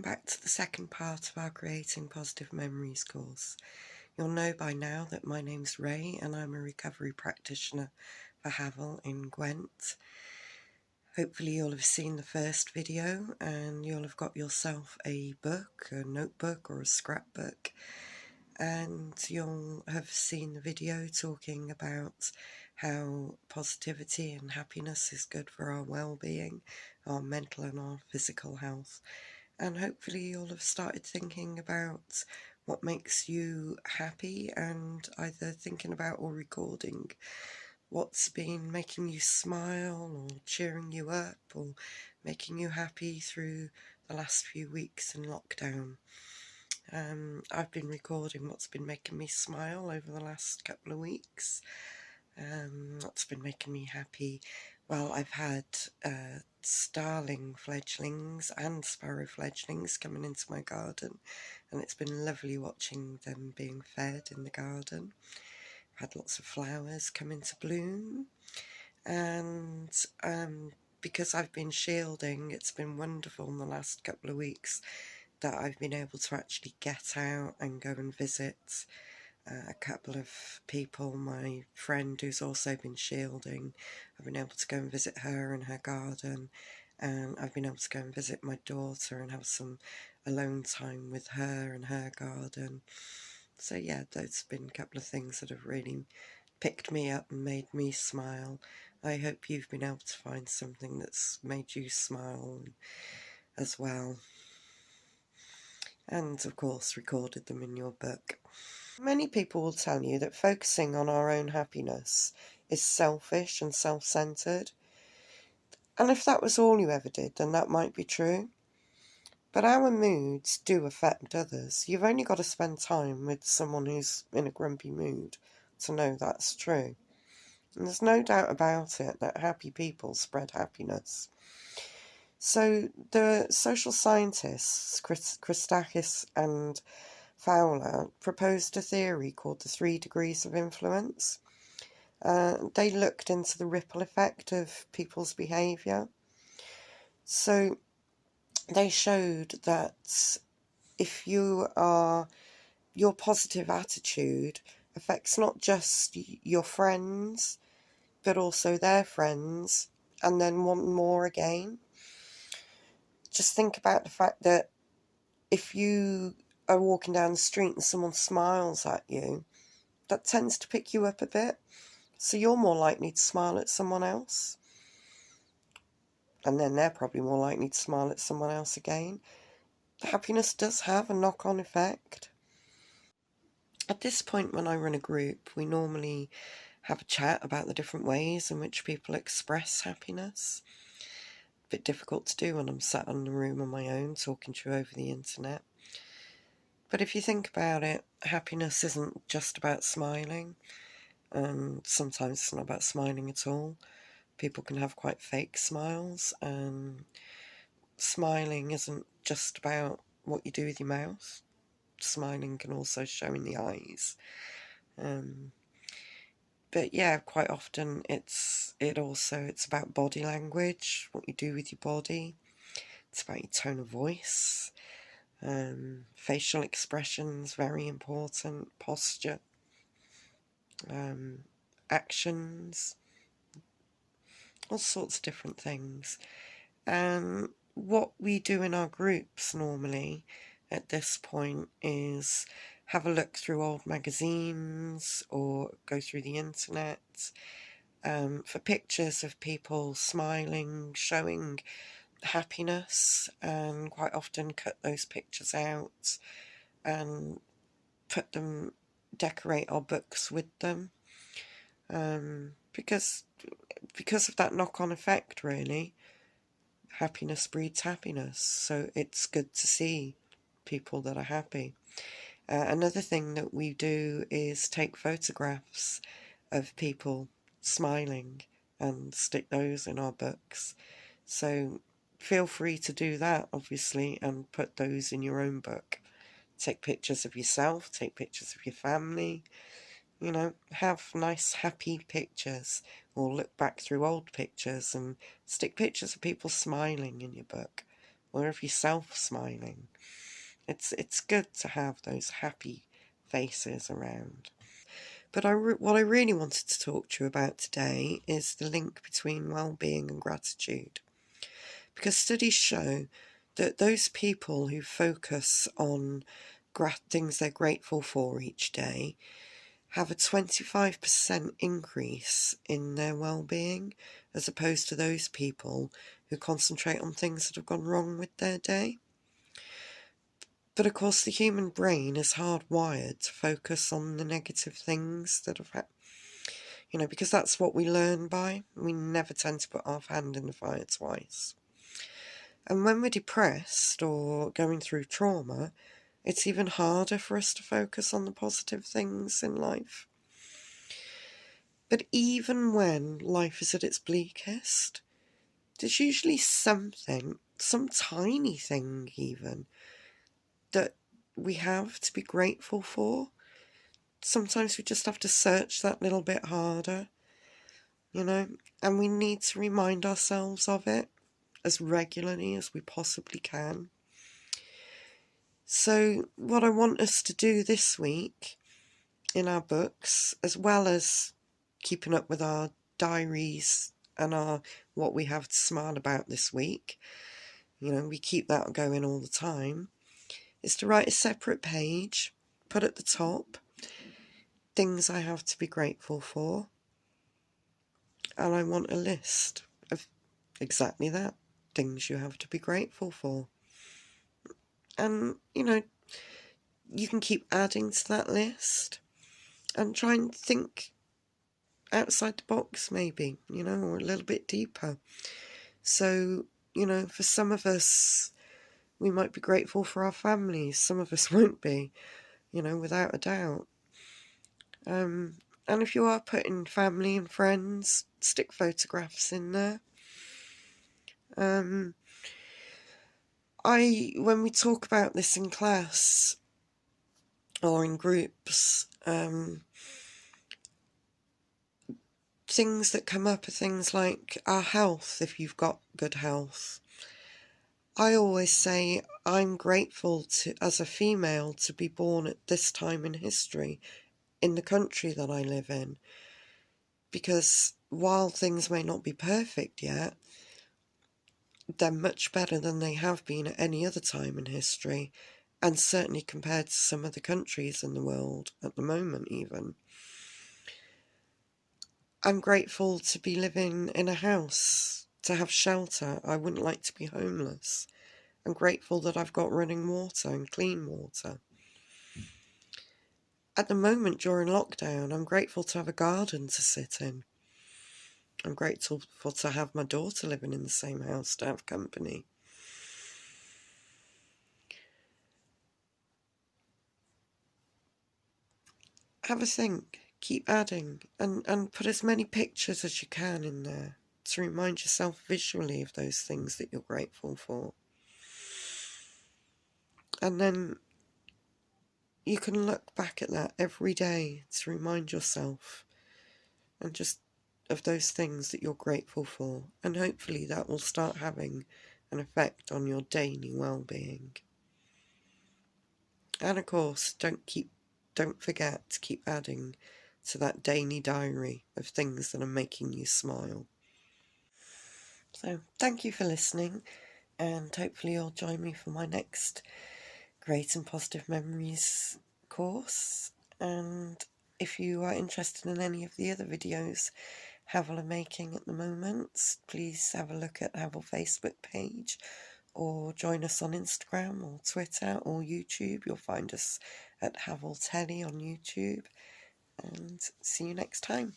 back to the second part of our Creating Positive Memories course. You'll know by now that my name's Ray and I'm a recovery practitioner for Hafal in Gwent. Hopefully you'll have seen the first video and you'll have got yourself a book, a notebook or a scrapbook, and you'll have seen the video talking about how positivity and happiness is good for our well-being, our mental and our physical health. And hopefully you'll have started thinking about what makes you happy and either thinking about or recording what's been making you smile or cheering you up or making you happy through the last few weeks in lockdown. I've been recording what's been making me smile over the last couple of weeks. What's been making me happy? Well, I've had starling fledglings and sparrow fledglings coming into my garden, and it's been lovely watching them being fed in the garden. I've had lots of flowers come into bloom, and because I've been shielding, it's been wonderful in the last couple of weeks that I've been able to actually get out and go and visit a couple of people. My friend who's also been shielding, I've been able to go and visit her in her garden, and I've been able to go and visit my daughter and have some alone time with her in her garden. So yeah, there's been a couple of things that have really picked me up and made me smile. I hope you've been able to find something that's made you smile as well, and of course recorded them in your book. Many people will tell you that focusing on our own happiness is selfish and self-centered. And if that was all you ever did, then that might be true. But our moods do affect others. You've only got to spend time with someone who's in a grumpy mood to know that's true. And there's no doubt about it that happy people spread happiness. So the social scientists, Christakis and Fowler, proposed a theory called the 3 degrees of influence. They looked into the ripple effect of people's behaviour. So they showed that if your positive attitude affects not just your friends, but also their friends, and then one more again. Just think about the fact that if you are walking down the street and someone smiles at you, that tends to pick you up a bit. So you're more likely to smile at someone else. And then they're probably more likely to smile at someone else again. Happiness does have a knock-on effect. At this point when I run a group, we normally have a chat about the different ways in which people express happiness. A bit difficult to do when I'm sat in the room on my own talking to you over the internet. But if you think about it, happiness isn't just about smiling, and sometimes it's not about smiling at all. People can have quite fake smiles, and smiling isn't just about what you do with your mouth. Smiling can also show in the eyes. But yeah, quite often it's about body language, what you do with your body. It's about your tone of voice. Facial expressions, very important. Posture. Actions. All sorts of different things. And what we do in our groups normally at this point is have a look through old magazines or go through the internet for pictures of people smiling, showing happiness, and quite often cut those pictures out and decorate our books with them, because of that knock-on effect, really. Happiness breeds happiness, so it's good to see people that are happy. Another thing that we do is take photographs of people smiling and stick those in our books. So feel free to do that, obviously, and put those in your own book. Take pictures of yourself, take pictures of your family, you know, have nice happy pictures, or look back through old pictures and stick pictures of people smiling in your book, or of yourself smiling. It's good to have those happy faces around. But what I really wanted to talk to you about today is the link between well-being and gratitude. Because studies show that those people who focus on things they're grateful for each day have a 25% increase in their well-being, as opposed to those people who concentrate on things that have gone wrong with their day. But of course the human brain is hardwired to focus on the negative things that have happened, because that's what we learn by. We never tend to put our hand in the fire twice. And when we're depressed or going through trauma, it's even harder for us to focus on the positive things in life. But even when life is at its bleakest, there's usually something, some tiny thing even, that we have to be grateful for. Sometimes we just have to search that little bit harder, and we need to remind ourselves of it as regularly as we possibly can. So what I want us to do this week in our books, as well as keeping up with our diaries and our what we have to smile about this week, we keep that going all the time, is to write a separate page, put at the top things I have to be grateful for, and I want a list of exactly that, things you have to be grateful for. And you can keep adding to that list and try and think outside the box, maybe, or a little bit deeper. So, for some of us, we might be grateful for our families. Some of us won't be, without a doubt. And if you are putting family and friends, stick photographs in there. When we talk about this in class or in groups, things that come up are things like our health, if you've got good health. I always say I'm grateful as a female to be born at this time in history in the country that I live in, because while things may not be perfect yet, they're much better than they have been at any other time in history, and certainly compared to some other countries in the world at the moment even. I'm grateful to be living in a house, to have shelter. I wouldn't like to be homeless. I'm grateful that I've got running water and clean water. At the moment during lockdown, I'm grateful to have a garden to sit in. I'm grateful to have my daughter living in the same house, to have company. Have a think, keep adding, and put as many pictures as you can in there to remind yourself visually of those things that you're grateful for. And then you can look back at that every day to remind yourself and just of those things that you're grateful for, and hopefully that will start having an effect on your daily well-being. And of course, don't forget to keep adding to that daily diary of things that are making you smile. So thank you for listening, and hopefully you'll join me for my next Great and Positive Memories course. And if you are interested in any of the other videos Hafal are making at the moment, please have a look at Hafal Facebook page, or join us on Instagram or Twitter or YouTube. You'll find us at Hafal Telly on YouTube. And see you next time.